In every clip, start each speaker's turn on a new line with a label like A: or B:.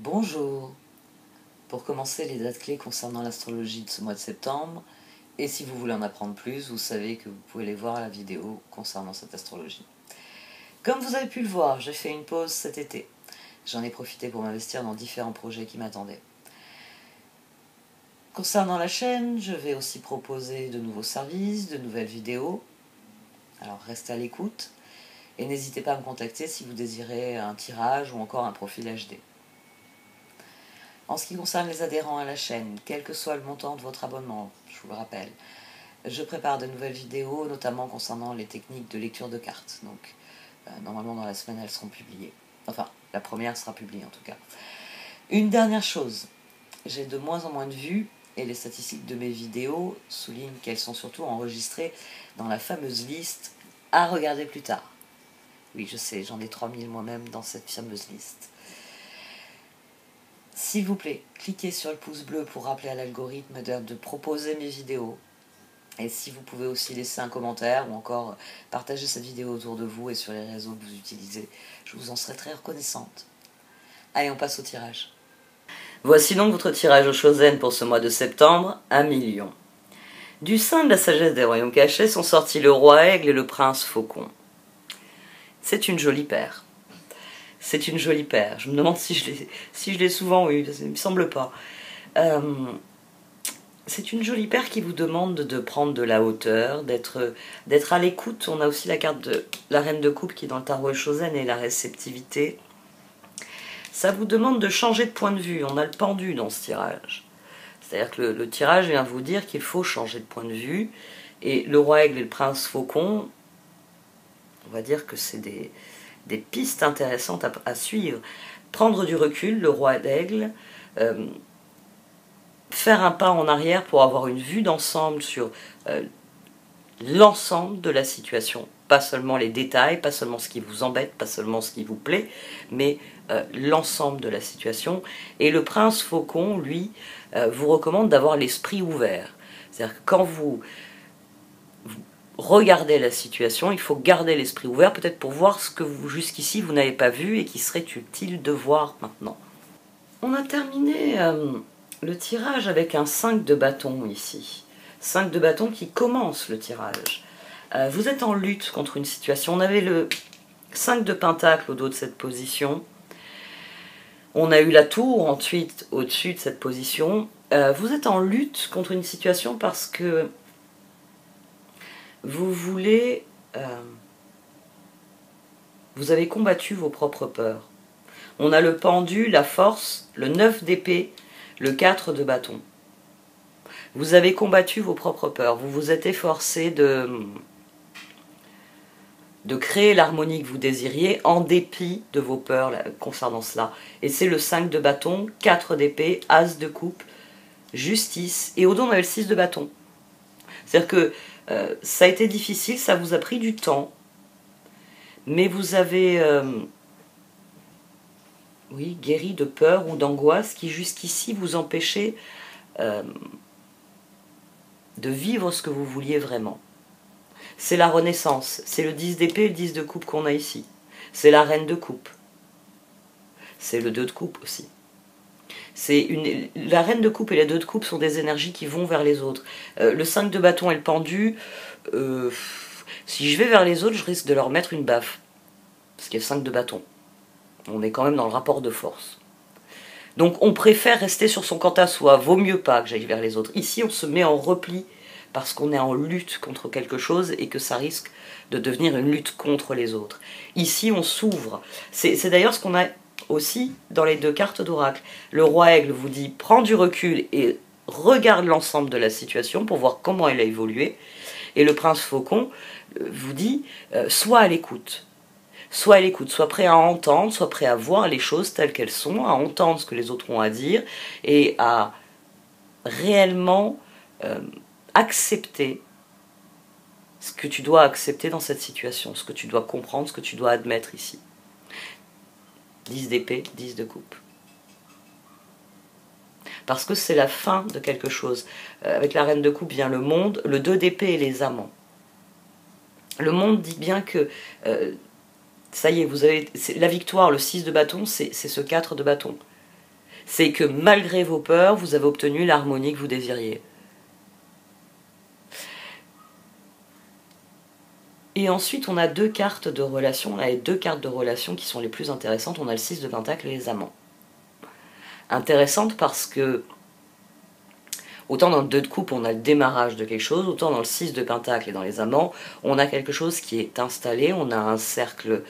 A: Bonjour. Pour commencer, les dates clés concernant l'astrologie de ce mois de septembre, et si vous voulez en apprendre plus, vous savez que vous pouvez les voir à la vidéo concernant cette astrologie. Comme vous avez pu le voir, j'ai fait une pause cet été. J'en ai profité pour m'investir dans différents projets qui m'attendaient. Concernant la chaîne, je vais aussi proposer de nouveaux services, de nouvelles vidéos. Alors restez à l'écoute et n'hésitez pas à me contacter si vous désirez un tirage ou encore un profil HD. En ce qui concerne les adhérents à la chaîne, quel que soit le montant de votre abonnement, je vous le rappelle, je prépare de nouvelles vidéos, notamment concernant les techniques de lecture de cartes. Donc, normalement dans la semaine, elles seront publiées. Enfin, la première sera publiée en tout cas. Une dernière chose, j'ai de moins en moins de vues et les statistiques de mes vidéos soulignent qu'elles sont surtout enregistrées dans la fameuse liste à regarder plus tard. Oui, je sais, j'en ai 3000 moi-même dans cette fameuse liste. S'il vous plaît, cliquez sur le pouce bleu pour rappeler à l'algorithme de proposer mes vidéos. Et si vous pouvez aussi laisser un commentaire ou encore partager cette vidéo autour de vous et sur les réseaux que vous utilisez, je vous en serai très reconnaissante. Allez, on passe au tirage. Voici donc votre tirage au Chosen pour ce mois de septembre, 1 million. Du sein de la sagesse des royaumes cachés sont sortis le roi aigle et le prince faucon. C'est une jolie paire. C'est une jolie paire. Je me demande si je l'ai souvent eu, il ne me semble pas. C'est une jolie paire qui vous demande de prendre de la hauteur, d'être à l'écoute. On a aussi la carte de la reine de coupe qui est dans le tarot Chosen et la réceptivité. Ça vous demande de changer de point de vue. On a le pendu dans ce tirage. C'est-à-dire que le tirage vient vous dire qu'il faut changer de point de vue. Et le roi aigle et le prince faucon, on va dire que c'est des pistes intéressantes à suivre. Prendre du recul, le roi d'aigle, faire un pas en arrière pour avoir une vue d'ensemble sur l'ensemble de la situation. Pas seulement les détails, pas seulement ce qui vous embête, pas seulement ce qui vous plaît, mais l'ensemble de la situation. Et le prince faucon, lui, vous recommande d'avoir l'esprit ouvert. C'est-à-dire que quand vous regardez la situation, il faut garder l'esprit ouvert, peut-être pour voir ce que jusqu'ici vous n'avez pas vu et qui serait utile de voir maintenant. On a terminé le tirage avec un 5 de bâton ici. 5 de bâton qui commence le tirage. Vous êtes en lutte contre une situation. On avait le 5 de pentacle au dos de cette position. On a eu la tour ensuite au-dessus de cette position. Vous êtes en lutte contre une situation parce que vous voulez... vous avez combattu vos propres peurs. On a le pendu, la force, le 9 d'épée, le 4 de bâton. Vous avez combattu vos propres peurs. Vous vous êtes efforcé de créer l'harmonie que vous désiriez en dépit de vos peurs concernant cela. Et c'est le 5 de bâton, 4 d'épée, as de coupe, justice. Et au dos, on avait le 6 de bâton. C'est-à-dire que ça a été difficile, ça vous a pris du temps, mais vous avez oui, guéri de peur ou d'angoisse qui jusqu'ici vous empêchait de vivre ce que vous vouliez vraiment. C'est la renaissance, c'est le 10 d'épée et le 10 de coupe qu'on a ici. C'est la reine de coupe. C'est le 2 de coupe aussi. La reine de coupe et la 2 de coupe sont des énergies qui vont vers les autres. Le 5 de bâton et le pendu, si je vais vers les autres, je risque de leur mettre une baffe. Parce qu'il y a 5 de bâton. On est quand même dans le rapport de force. Donc on préfère rester sur son quant à soi. Vaut mieux pas que j'aille vers les autres. Ici, on se met en repli parce qu'on est en lutte contre quelque chose et que ça risque de devenir une lutte contre les autres. Ici, on s'ouvre. C'est d'ailleurs ce qu'on a aussi dans les deux cartes d'oracle. Le roi aigle vous dit prends du recul et regarde l'ensemble de la situation pour voir comment elle a évolué. Et le prince faucon vous dit sois à l'écoute. Sois à l'écoute, sois prêt à entendre, sois prêt à voir les choses telles qu'elles sont, à entendre ce que les autres ont à dire et à réellement accepter ce que tu dois accepter dans cette situation, ce que tu dois comprendre, ce que tu dois admettre ici. 10 d'épée, 10 de coupe. Parce que c'est la fin de quelque chose. Avec la reine de coupe vient le monde, le 2 d'épée et les amants. Le monde dit bien que ça y est, vous avez la victoire, le 6 de bâton, c'est ce 4 de bâton. C'est que malgré vos peurs, vous avez obtenu l'harmonie que vous désiriez. Et ensuite, on a deux cartes de relation. On a les deux cartes de relation qui sont les plus intéressantes. On a le 6 de Pentacle et les amants. Intéressantes parce que, autant dans le 2 de coupe, on a le démarrage de quelque chose, autant dans le 6 de Pentacle et dans les amants, on a quelque chose qui est installé, on a un cercle...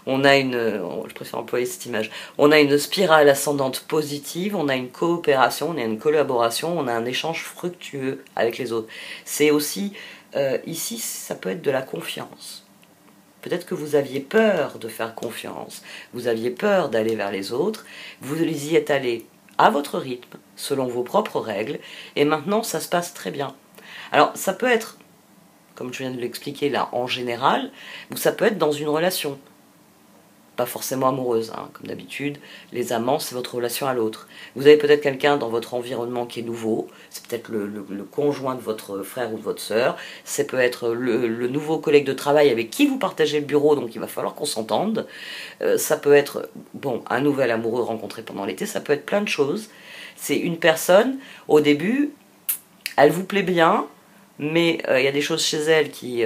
A: On a je préfère employer cette image, on a une spirale ascendante positive, on a une coopération, on a une collaboration, on a un échange fructueux avec les autres. C'est aussi, ici, ça peut être de la confiance. Peut-être que vous aviez peur de faire confiance, vous aviez peur d'aller vers les autres, vous y êtes allé à votre rythme, selon vos propres règles, et maintenant ça se passe très bien. Alors ça peut être, comme je viens de l'expliquer là, en général, ou ça peut être dans une relation. Pas forcément amoureuse, hein, comme d'habitude. Les amants, c'est votre relation à l'autre. Vous avez peut-être quelqu'un dans votre environnement qui est nouveau, c'est peut-être le conjoint de votre frère ou de votre sœur, ça peut être le nouveau collègue de travail avec qui vous partagez le bureau, donc il va falloir qu'on s'entende. Ça peut être, bon, un nouvel amoureux rencontré pendant l'été, ça peut être plein de choses. C'est une personne, au début, elle vous plaît bien, mais il y a des choses chez elle qui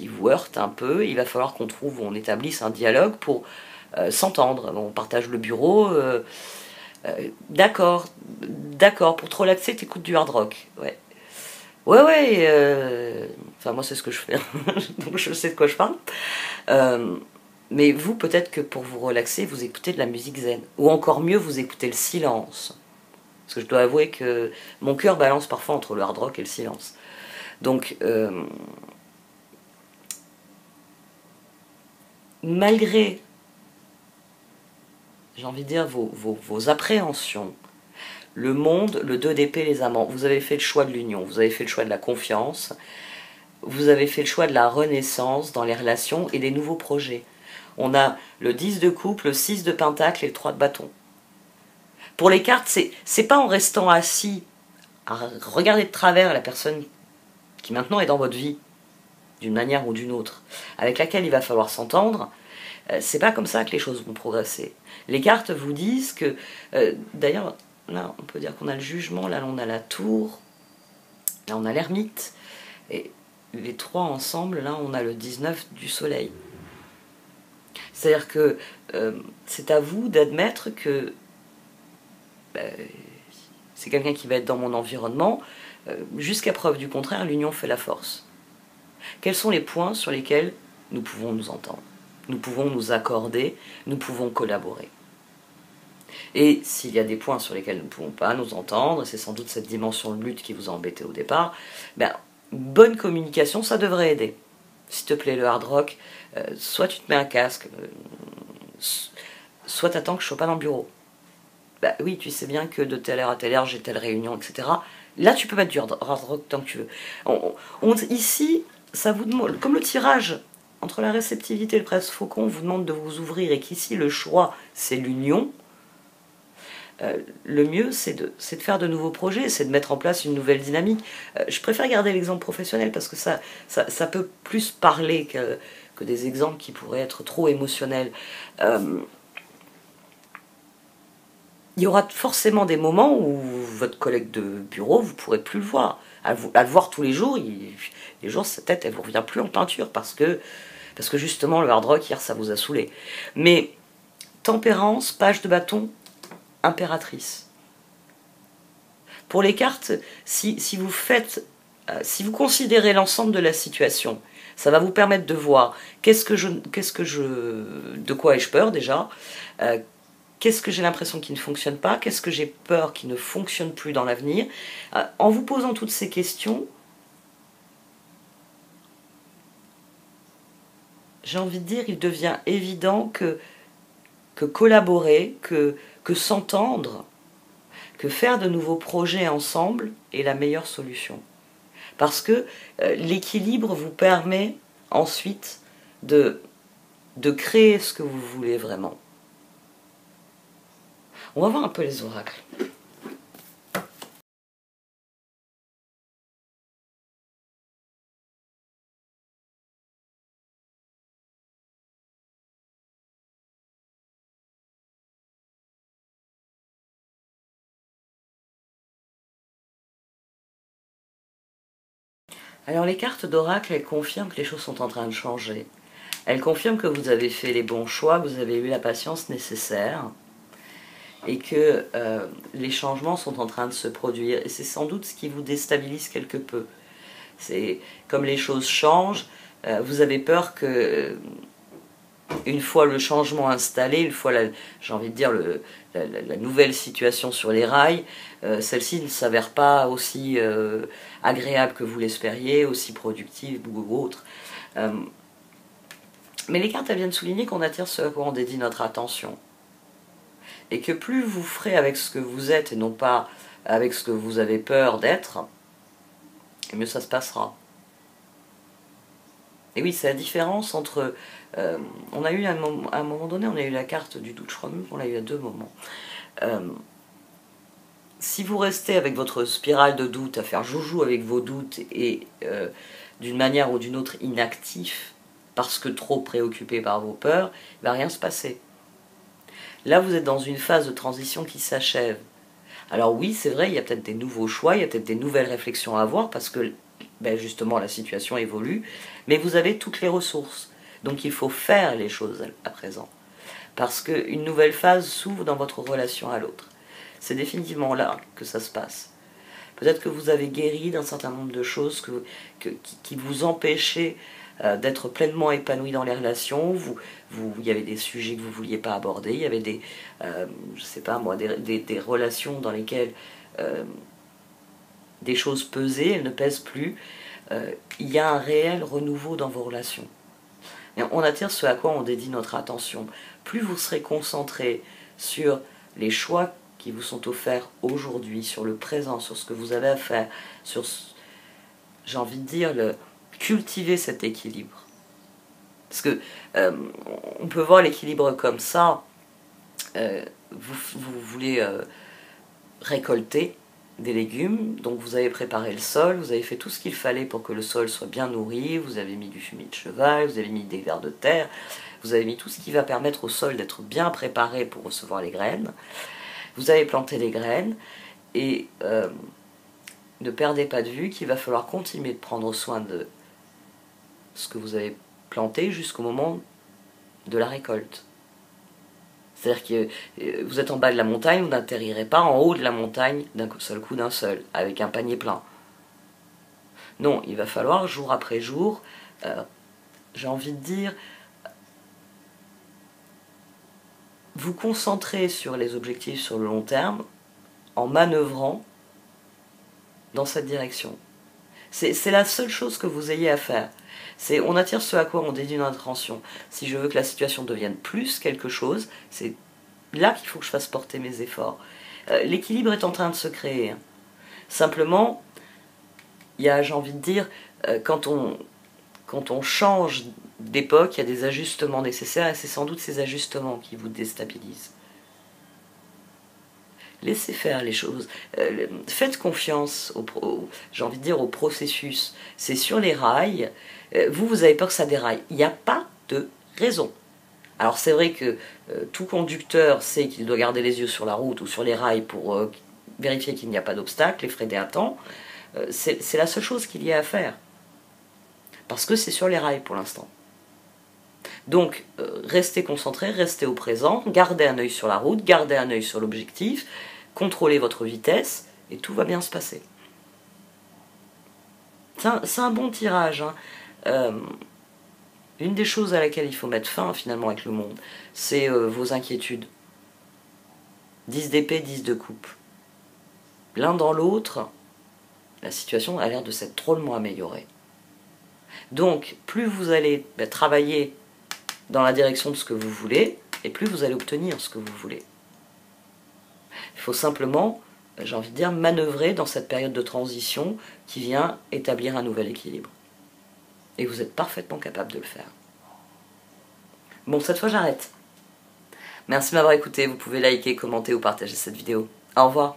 A: vous heurte un peu, il va falloir on établisse un dialogue pour s'entendre. On partage le bureau, d'accord, pour te relaxer, t'écoutes du hard rock. Ouais, enfin moi c'est ce que je fais, donc je sais de quoi je parle. Mais vous, peut-être que pour vous relaxer, vous écoutez de la musique zen, ou encore mieux, vous écoutez le silence. Parce que je dois avouer que mon cœur balance parfois entre le hard rock et le silence. Donc, malgré, j'ai envie de dire, vos appréhensions, le monde, le 2 d'épée, les amants, vous avez fait le choix de l'union, vous avez fait le choix de la confiance, vous avez fait le choix de la renaissance dans les relations et des nouveaux projets. On a le 10 de coupe, le 6 de pentacle et le 3 de bâton. Pour les cartes, c'est pas en restant assis à regarder de travers la personne qui maintenant est dans votre vie, d'une manière ou d'une autre, avec laquelle il va falloir s'entendre. C'est pas comme ça que les choses vont progresser. Les cartes vous disent que, d'ailleurs, là on peut dire qu'on a le jugement, là on a la tour, là on a l'ermite, et les trois ensemble, là on a le 19 du soleil. C'est-à-dire que c'est à vous d'admettre que c'est quelqu'un qui va être dans mon environnement, jusqu'à preuve du contraire, l'union fait la force. Quels sont les points sur lesquels nous pouvons nous entendre? Nous pouvons nous accorder, nous pouvons collaborer. Et s'il y a des points sur lesquels nous ne pouvons pas nous entendre, c'est sans doute cette dimension de lutte qui vous a embêté au départ, ben, bonne communication, ça devrait aider. S'il te plaît, le hard rock, soit tu te mets un casque, soit tu attends que je ne sois pas dans le bureau. Ben oui, tu sais bien que de telle heure à telle heure, j'ai telle réunion, etc. Là, tu peux mettre du hard rock tant que tu veux. Ici, ça vous demande, comme le tirage entre la réceptivité et le presse faucon vous demande de vous ouvrir et qu'ici le choix c'est l'union, le mieux c'est de faire de nouveaux projets, c'est de mettre en place une nouvelle dynamique. Je préfère garder l'exemple professionnel parce que ça peut plus parler que des exemples qui pourraient être trop émotionnels. Il y aura forcément des moments où votre collègue de bureau, vous ne pourrez plus le voir. À le voir tous les jours, les jours sa tête elle ne vous revient plus en peinture parce que justement le hard rock hier ça vous a saoulé. Mais tempérance, page de bâton, impératrice. Pour les cartes, si vous considérez l'ensemble de la situation, ça va vous permettre de voir de quoi ai-je peur déjà, qu'est-ce que j'ai l'impression qui ne fonctionne pas, qu'est-ce que j'ai peur qui ne fonctionne plus dans l'avenir. En vous posant toutes ces questions, j'ai envie de dire, il devient évident que collaborer, que s'entendre, que faire de nouveaux projets ensemble est la meilleure solution. Parce que l'équilibre vous permet ensuite de créer ce que vous voulez vraiment. On va voir un peu les oracles. Alors les cartes d'oracle, elles confirment que les choses sont en train de changer. Elles confirment que vous avez fait les bons choix, que vous avez eu la patience nécessaire et que les changements sont en train de se produire. Et c'est sans doute ce qui vous déstabilise quelque peu. C'est comme les choses changent, vous avez peur que, une fois le changement installé, une fois, j'ai envie de dire, la nouvelle situation sur les rails, celle-ci ne s'avère pas aussi agréable que vous l'espériez, aussi productive ou autre. Mais les cartes, elles viennent souligner qu'on attire ce à quoi on dédie notre attention. Et que plus vous ferez avec ce que vous êtes et non pas avec ce que vous avez peur d'être, et mieux ça se passera. Et oui, c'est la différence entre... on a eu à un moment donné, on a eu la carte du doute, je crois même qu'on l'a eu à 2 moments. Si vous restez avec votre spirale de doute, à faire joujou avec vos doutes et d'une manière ou d'une autre inactif, parce que trop préoccupé par vos peurs, il ne va rien se passer. Là, vous êtes dans une phase de transition qui s'achève. Alors oui, c'est vrai, il y a peut-être des nouveaux choix, il y a peut-être des nouvelles réflexions à avoir, parce que ben justement la situation évolue, mais vous avez toutes les ressources. Donc il faut faire les choses à présent. Parce qu'une nouvelle phase s'ouvre dans votre relation à l'autre. C'est définitivement là que ça se passe. Peut-être que vous avez guéri d'un certain nombre de choses qui vous empêchaient d'être pleinement épanoui dans les relations. Il y avait des sujets que vous ne vouliez pas aborder, il y avait je sais pas moi, des relations dans lesquelles des choses pesaient, elles ne pèsent plus. Il y a un réel renouveau dans vos relations. Et on attire ce à quoi on dédie notre attention. Plus vous serez concentré sur les choix qui vous sont offerts aujourd'hui, sur le présent, sur ce que vous avez à faire, sur, j'ai envie de dire, cultiver cet équilibre. Parce que on peut voir l'équilibre comme ça. Vous voulez récolter des légumes, donc vous avez préparé le sol, vous avez fait tout ce qu'il fallait pour que le sol soit bien nourri, vous avez mis du fumier de cheval, vous avez mis des vers de terre, vous avez mis tout ce qui va permettre au sol d'être bien préparé pour recevoir les graines. Vous avez planté les graines et ne perdez pas de vue qu'il va falloir continuer de prendre soin de ce que vous avez planté jusqu'au moment de la récolte. C'est-à-dire que vous êtes en bas de la montagne, vous n'atterrirez pas en haut de la montagne d'un seul coup d'un seul, avec un panier plein. Non, il va falloir jour après jour, j'ai envie de dire, vous concentrer sur les objectifs sur le long terme en manœuvrant dans cette direction. C'est la seule chose que vous ayez à faire. On attire ce à quoi on dédie notre attention. Si je veux que la situation devienne plus quelque chose, c'est là qu'il faut que je fasse porter mes efforts. L'équilibre est en train de se créer. Simplement, il y a, j'ai envie de dire, quand on change d'époque, il y a des ajustements nécessaires et c'est sans doute ces ajustements qui vous déstabilisent. Laissez faire les choses. Faites confiance j'ai envie de dire, au processus. C'est sur les rails. Vous avez peur que ça déraille. Il n'y a pas de raison. Alors c'est vrai que tout conducteur sait qu'il doit garder les yeux sur la route ou sur les rails pour vérifier qu'il n'y a pas d'obstacle et freiner à temps. C'est la seule chose qu'il y a à faire. Parce que c'est sur les rails pour l'instant. Donc, restez concentré, restez au présent, gardez un œil sur la route, gardez un œil sur l'objectif, contrôlez votre vitesse, et tout va bien se passer. C'est un bon tirage. Hein. Une des choses à laquelle il faut mettre fin, finalement, avec le monde, c'est vos inquiétudes. 10 d'épée, 10 de coupe. L'un dans l'autre, la situation a l'air de s'être drôlement améliorée. Donc, plus vous allez travailler dans la direction de ce que vous voulez, et plus vous allez obtenir ce que vous voulez. Il faut simplement, j'ai envie de dire, manœuvrer dans cette période de transition qui vient établir un nouvel équilibre. Et vous êtes parfaitement capable de le faire. Bon, cette fois j'arrête. Merci de m'avoir écouté, vous pouvez liker, commenter ou partager cette vidéo. Au revoir.